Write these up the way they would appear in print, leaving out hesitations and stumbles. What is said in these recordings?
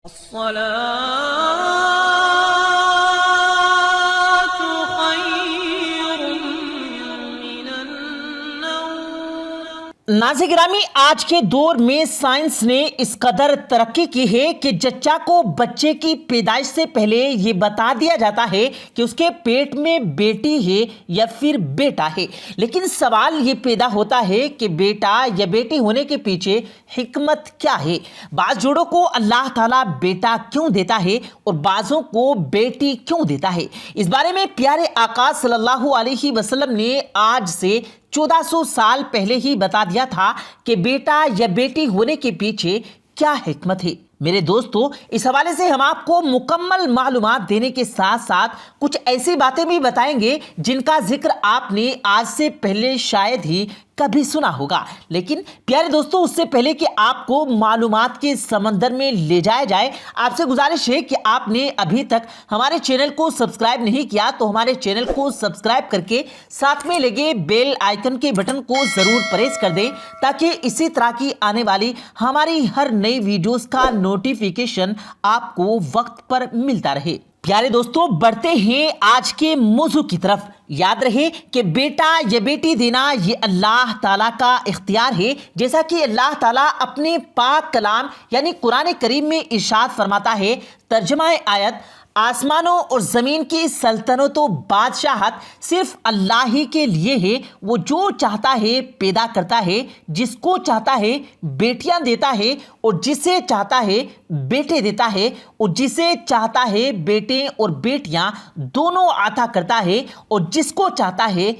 الصلاة خير من النوم۔ ناظرین گرامی، آج کے دور میں سائنس نے اس قدر ترقی کی ہے کہ جچہ کو بچے کی پیدائش سے پہلے یہ بتا دیا جاتا ہے کہ اس کے پیٹ میں بیٹی ہے یا پھر بیٹا ہے۔ لیکن سوال یہ پیدا ہوتا ہے کہ بیٹا یا بیٹی ہونے کے پیچھے حکمت کیا ہے؟ بعض جوڑوں کو اللہ تعالیٰ بیٹا کیوں دیتا ہے اور بعضوں کو بیٹی کیوں دیتا ہے؟ اس بارے میں پیارے آقا صلی اللہ علیہ وسلم نے آج سے 1400 سال پہلے ہی بتا دیا تھا کہ بیٹا یا بیٹی ہونے کے پیچھے کیا حکمت ہے۔ میرے دوستو، اس حوالے سے ہم آپ کو مکمل معلومات دینے کے ساتھ ساتھ کچھ ایسی باتیں بھی بتائیں گے جن کا ذکر آپ نے آج سے پہلے شاید ہی کبھی سنا ہوگا۔ لیکن پیارے دوستو، اس سے پہلے کہ آپ کو معلومات کے سمندر میں لے جایا جائے، آپ سے گزارش ہے کہ آپ نے ابھی تک ہمارے چینل کو سبسکرائب نہیں کیا تو ہمارے چینل کو سبسکرائب کر کے ساتھ میں لگے بیل آئیکن کے بٹن کو ضرور پریس کر دیں تاکہ اسی طرح کی آنے والی ہماری ہر نئی ویڈیوز کا نوٹیفیکیشن آپ کو وقت پر ملتا رہے۔ پیارے دوستو، بڑھتے ہیں آج کے موضوع کی طرف۔ یاد رہے کہ بیٹا یا بیٹی دینا یہ اللہ تعالیٰ کا اختیار ہے، جیسا کہ اللہ تعالیٰ اپنے پاک کلام یعنی قرآن کریم میں ارشاد فرماتا ہے۔ ترجمہ آیت: آسمانوں اور زمین کی سلطنت و بادشاہت صرف اللہ ہی کے لیے ہے۔ وہ جو چاہتا ہے پیدا کرتا ہے، جس کو چاہتا ہے بیٹیاں دیتا ہے اور جسے چاہتا ہے بیٹے دیتا ہے، اور جسے چاہتا ہے بیٹے اور بیٹیاں دونوں عطا کرتا ہے، اور جس کو چاہتا ہے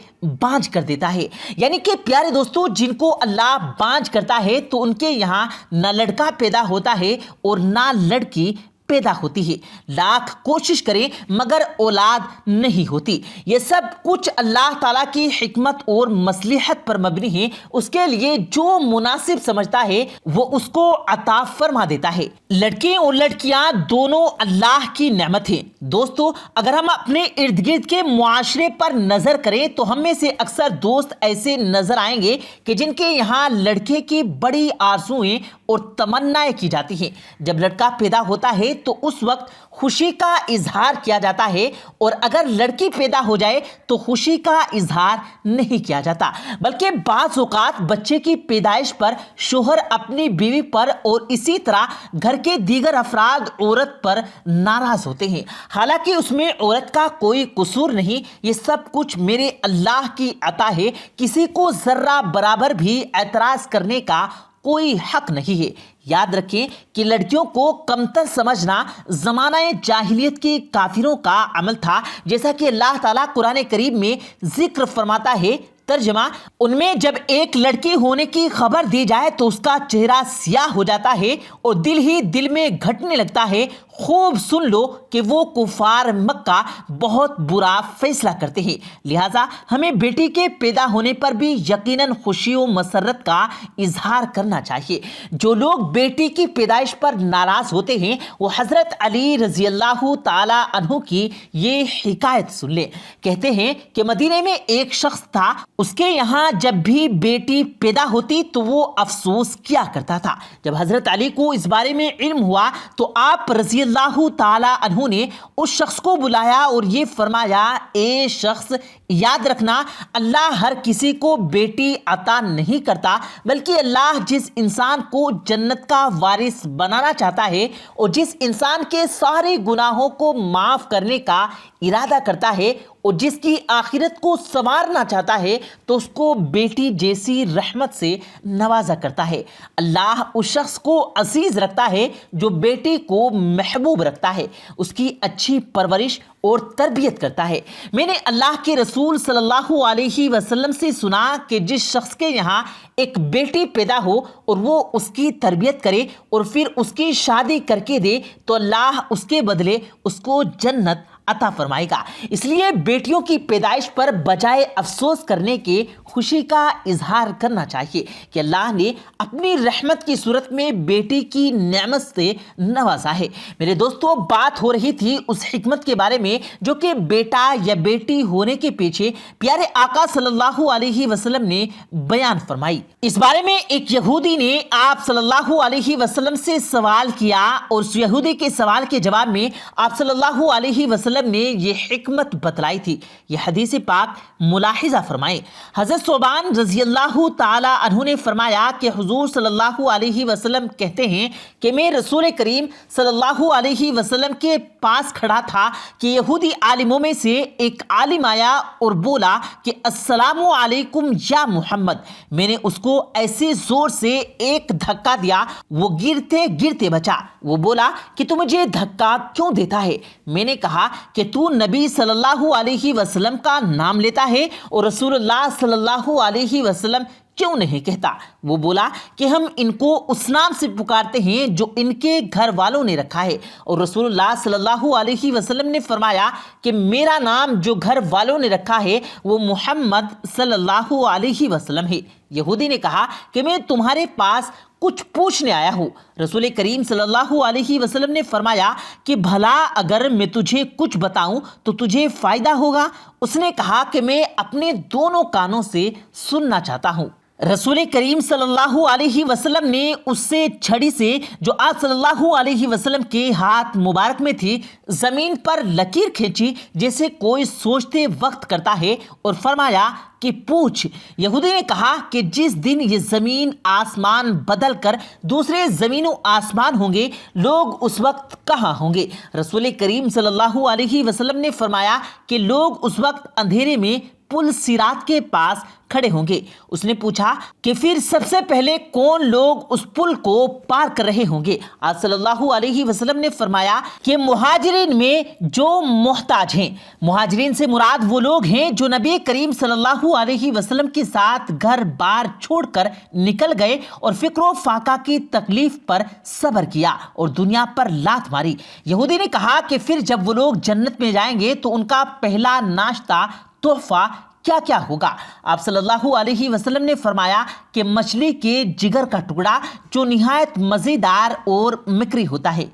بانجھ کر دیتا ہے۔ یعنی کہ پیارے دوستو، جن کو اللہ بانجھ کرتا ہے تو ان کے یہاں نہ لڑکا پیدا ہوتا ہے اور نہ لڑکی پیدا ہوتی ہے۔ لاکھ کوشش کریں مگر اولاد نہیں ہوتی۔ یہ سب کچھ اللہ تعالیٰ کی حکمت اور مصلحت پر مبنی ہے۔ اس کے لیے جو مناسب سمجھتا ہے وہ اس کو عطا فرما دیتا ہے۔ لڑکے اور لڑکیاں دونوں اللہ کی نعمت ہیں۔ دوستو، اگر ہم اپنے ارد گرد کے معاشرے پر نظر کریں تو ہم میں سے اکثر دوست ایسے نظر آئیں گے کہ جن کے یہاں لڑکے کی بڑی آرزوئیں اور تمنائیں کی جاتی ہیں۔ جب لڑکا پیدا ہوتا ہے تو اس وقت خوشی کا اظہار کیا جاتا ہے، اور اگر لڑکی پیدا ہو جائے تو خوشی کا اظہار نہیں کیا جاتا، بلکہ بعض اوقات بچے کی پیدائش پر شوہر اپنی بیوی پر اور اسی طرح گھر کے دیگر افراد عورت پر ناراض ہوتے ہیں، حالانکہ اس میں عورت کا کوئی قصور نہیں۔ یہ سب کچھ میرے اللہ کی عطا ہے، کسی کو ذرہ برابر بھی اعتراض کرنے کا کوئی حق نہیں ہے۔ یاد رکھیں کہ لڑکیوں کو کمتر سمجھنا زمانہ جاہلیت کے کافروں کا عمل تھا، جیسا کہ اللہ تعالیٰ قرآن کریم میں ذکر فرماتا ہے۔ ترجمہ: ان میں جب ایک لڑکی ہونے کی خبر دی جائے تو اس کا چہرہ سیاہ ہو جاتا ہے اور دل ہی دل میں گھٹنے لگتا ہے۔ خوب سن لو کہ وہ کفار مکہ بہت برا فیصلہ کرتے ہیں، لہٰذا ہمیں بیٹی کے پیدا ہونے پر بھی یقیناً خوشی و مسرت کا اظہار کرنا چاہیے۔ جو لوگ بیٹی کی پیدائش پر ناراض ہوتے ہیں وہ حضرت علی رضی اللہ تعالی عنہ کی یہ حکایت سن لیں۔ کہتے ہیں کہ مدینے میں ایک شخص تھا، اس کے یہاں جب بھی بیٹی پیدا ہوتی تو وہ افسوس کیا کرتا تھا۔ جب حضرت علی کو اس بارے میں علم ہوا تو آپ رضی اللہ تعالی عنہ نے اس شخص کو بلایا اور یہ فرمایا: اے شخص، یاد رکھنا، اللہ ہر کسی کو بیٹی عطا نہیں کرتا، بلکہ اللہ جس انسان کو جنت کا وارث بنانا چاہتا ہے اور جس انسان کے سارے گناہوں کو معاف کرنے کا ارادہ کرتا ہے اور جس کی آخرت کو سنوارنا چاہتا ہے تو اس کو بیٹی جیسی رحمت سے نوازا کرتا ہے۔ اللہ اس شخص کو عزیز رکھتا ہے جو بیٹی کو محبوب رکھتا ہے، اس کی اچھی پرورش اور تربیت کرتا ہے۔ میں نے اللہ کے رسول صلی اللہ علیہ وسلم سے سنا کہ جس شخص کے یہاں ایک بیٹی پیدا ہو اور وہ اس کی تربیت کرے اور پھر اس کی شادی کر کے دے تو اللہ اس کے بدلے اس کو جنت عطا فرمائے گا۔ اس لیے بیٹیوں کی پیدائش پر بجائے افسوس کرنے کے خوشی کا اظہار کرنا چاہیے کہ اللہ نے اپنی رحمت کی صورت میں بیٹی کی نعمت سے نوازا ہے۔ میرے دوستو، بات ہو رہی تھی اس حکمت کے بارے میں جو کہ بیٹا یا بیٹی ہونے کے پیچھے پیارے آقا صلی اللہ علیہ وسلم نے بیان فرمائی۔ اس بارے میں ایک یہودی نے آپ صلی اللہ علیہ وسلم سے سوال کیا اور اس یہودی کے سوال کے جواب میں آپ صلی اللہ علیہ وسلم نے یہ حکمت بتلائی تھی۔ یہ حدیث پاک ملاحظہ فرمائیں۔ حضرت ثوبان رضی اللہ تعالی عنہ نے فرمایا کہ حضور صلی اللہ علیہ وسلم کہتے ہیں کہ میں رسول کریم صلی اللہ علیہ وسلم کے پاس کھڑا تھا کہ یہودی عالموں میں سے ایک عالم آیا اور بولا کہ السلام علیکم یا محمد۔ میں نے اس کو ایسے زور سے ایک دھکا دیا وہ گرتے گرتے بچا۔ وہ بولا کہ تو مجھے دھکا کیوں دیتا ہے؟ میں نے کہا کہ تو نبی صلی اللہ علیہ وسلم کا نام لیتا ہے اور رسول اللہ صلی اللہ علیہ وسلم کیوں نہیں کہتا؟ وہ بولا کہ ہم ان کو اس نام سے پکارتے ہیں جو ان کے گھر والوں نے رکھا ہے، اور رسول اللہ صلی اللہ علیہ وسلم نے فرمایا کہ میرا نام جو گھر والوں نے رکھا ہے وہ محمد صلی اللہ علیہ وسلم ہے۔ یہودی نے کہا کہ میں تمہارے پاس کچھ پوچھنے آیا ہوں۔ رسول کریم صلی اللہ علیہ وسلم نے فرمایا کہ بھلا اگر میں تجھے کچھ بتاؤں تو تجھے فائدہ ہوگا؟ اس نے کہا کہ میں اپنے دونوں کانوں سے سننا چاہتا ہوں۔ رسول کریم صلی اللہ علیہ وسلم نے اس سے چھڑی سے جو آپ صلی اللہ علیہ وسلم کے ہاتھ مبارک میں تھی زمین پر لکیر کھینچی جیسے کوئی سوچتے وقت کرتا ہے اور فرمایا کہ پوچھ۔ یہودی نے کہا کہ جس دن یہ زمین آسمان بدل کر دوسرے زمین و آسمان ہوں گے لوگ اس وقت کہاں ہوں گے؟ رسول کریم صلی اللہ علیہ وسلم نے فرمایا کہ لوگ اس وقت اندھیرے میں پل صراط کے پاس کھڑے ہوں گے۔ اس نے پوچھا کہ پھر سب سے پہلے کون لوگ اس پل کو پار کر رہے ہوں گے؟ آپ صلی اللہ علیہ وسلم نے فرمایا کہ مہاجرین میں جو محتاج ہیں۔ مہاجرین سے مراد وہ لوگ ہیں جو نبی کریم صلی اللہ علیہ وسلم کے ساتھ گھر بار چھوڑ کر نکل گئے اور فکر و فاقہ کی تکلیف پر صبر کیا اور دنیا پر لات ماری۔ یہودی نے کہا کہ پھر جب وہ لوگ جنت میں جائیں گے تو ان کا پہلا ناشتہ تحفہ کیا کیا ہوگا؟ آپ صلی اللہ علیہ وسلم نے فرمایا کہ مچھلی کے جگر کا ٹکڑا جو نہایت مزیدار اور مکری ہوتا ہے۔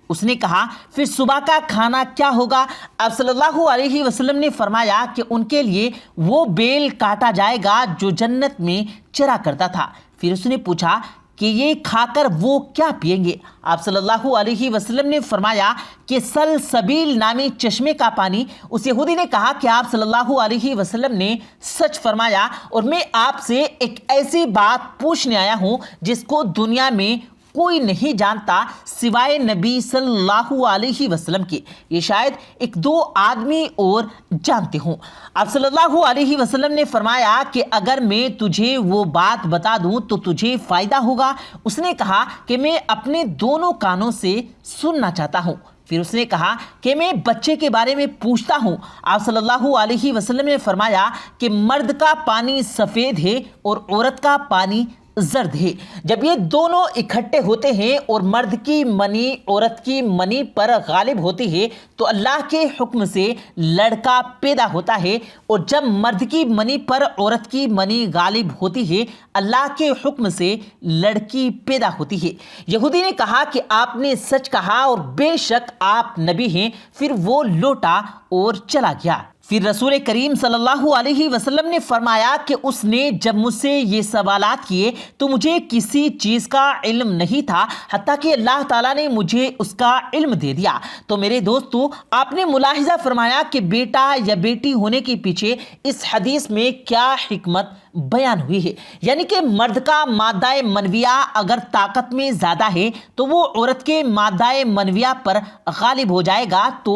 اس نے کہا پھر صبح کا کھانا کیا ہوگا؟ آپ صلی اللہ علیہ وسلم نے فرمایا کہ ان کے لیے وہ بیل کاٹا جائے گا جو جنت میں چرا کرتا تھا۔ پھر اس نے پوچھا کہ یہ کھا کر وہ کیا پئیں گے؟ آپ صلی اللہ علیہ وسلم نے فرمایا کہ سلسبیل نامی چشمے کا پانی۔ اس یہودی نے کہا کہ آپ صلی اللہ علیہ وسلم نے سچ فرمایا اور میں آپ سے ایک ایسی بات پوچھنے آیا ہوں جس کو دنیا میں کوئی نہیں جانتا سوائے نبی صلی اللہ علیہ وسلم کے، یہ شاید ایک دو آدمی اور جانتے ہوں۔ آپ صلی اللہ علیہ وسلم نے فرمایا کہ اگر میں تجھے وہ بات بتا دوں تو تجھے فائدہ ہوگا؟ اس نے کہا کہ میں اپنے دونوں کانوں سے سننا چاہتا ہوں۔ پھر اس نے کہا کہ میں بچے کے بارے میں پوچھتا ہوں۔ آپ صلی اللہ علیہ وسلم نے فرمایا کہ مرد کا پانی سفید ہے اور عورت کا پانی زرد ہے۔ جب یہ دونوں اکٹھے ہوتے ہیں اور مرد کی منی عورت کی منی پر غالب ہوتی ہے تو اللہ کے حکم سے لڑکا پیدا ہوتا ہے، اور جب مرد کی منی پر عورت کی منی غالب ہوتی ہے اللہ کے حکم سے لڑکی پیدا ہوتی ہے۔ یہودی نے کہا کہ آپ نے سچ کہا اور بے شک آپ نبی ہیں۔ پھر وہ لوٹا اور چلا گیا۔ پھر رسول کریم صلی اللہ علیہ وسلم نے فرمایا کہ اس نے جب مجھ سے یہ سوالات کیے تو مجھے کسی چیز کا علم نہیں تھا حتیٰ کہ اللہ تعالیٰ نے مجھے اس کا علم دے دیا۔ تو میرے دوستو، آپ نے ملاحظہ فرمایا کہ بیٹا یا بیٹی ہونے کے پیچھے اس حدیث میں کیا حکمت بیان ہوئی ہے، یعنی کہ مرد کا مادہ منویہ اگر طاقت میں زیادہ ہے تو وہ عورت کے مادہ منویہ پر غالب ہو جائے گا تو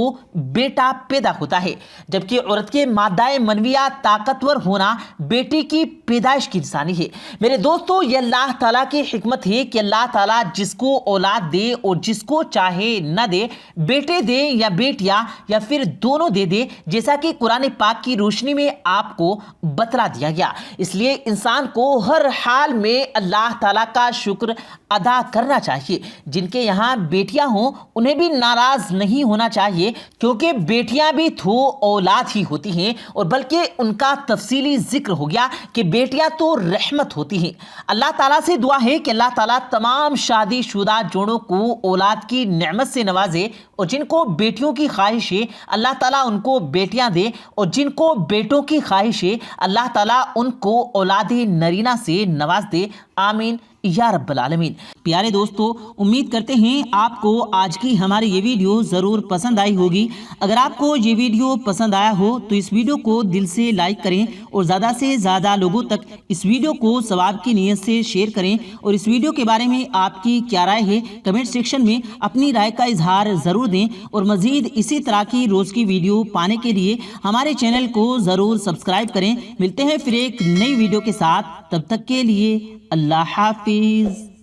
بیٹا پیدا ہوتا ہے، جبکہ عورت کے مادہ منویہ طاقتور ہونا بیٹی کی پیدائش کی نشانی ہے۔ میرے دوستو، یہ اللہ تعالیٰ کی حکمت ہے کہ اللہ تعالیٰ جس کو اولاد دے اور جس کو چاہے نہ دے، بیٹے دے یا بیٹیاں یا پھر دونوں دے دے، جیسا کہ قرآن پاک کی روشنی میں آپ کو بتلا دیا گیا۔ اس لیے انسان کو ہر حال میں اللہ تعالیٰ کا شکر ادا کرنا چاہیے۔ جن کے یہاں بیٹیاں ہوں انہیں بھی ناراض نہیں ہونا چاہیے، کیونکہ بیٹیاں بھی تو اولاد ہی ہوتی ہیں، اور بلکہ ان کا تفصیلی ذکر ہو گیا کہ بیٹیاں تو رحمت ہوتی ہیں۔ اللہ تعالیٰ سے دعا ہے کہ اللہ تعالیٰ تمام شادی شدہ جوڑوں کو اولاد کی نعمت سے نوازے، اور جن کو بیٹیوں کی خواہش ہے اللہ تعالیٰ ان کو بیٹیاں دے، اور جن کو بیٹوں کی خواہش ہے اللہ تعالیٰ ان کو اولاد نرینہ سے نواز دے، آمین یا رب العالمین۔ پیارے دوستو، امید کرتے ہیں آپ کو آج کی ہماری یہ ویڈیو ضرور پسند آئی ہوگی۔ اگر آپ کو یہ ویڈیو پسند آیا ہو تو اس ویڈیو کو دل سے لائک کریں، اور زیادہ سے زیادہ لوگوں تک اس ویڈیو کو ثواب کی نیت سے شیئر کریں، اور اس ویڈیو کے بارے میں آپ کی کیا رائے ہے کمنٹ سیکشن میں اپنی رائے کا اظہار ضرور دیں، اور مزید اسی طرح کی روز کی ویڈیو پانے کے لیے ہمارے چینل کو ضرور سبسکرائب کریں۔ ملتے ہیں پھر ایک نئی ویڈیو کے ساتھ، تب تک کے لیے اللہ حافظ۔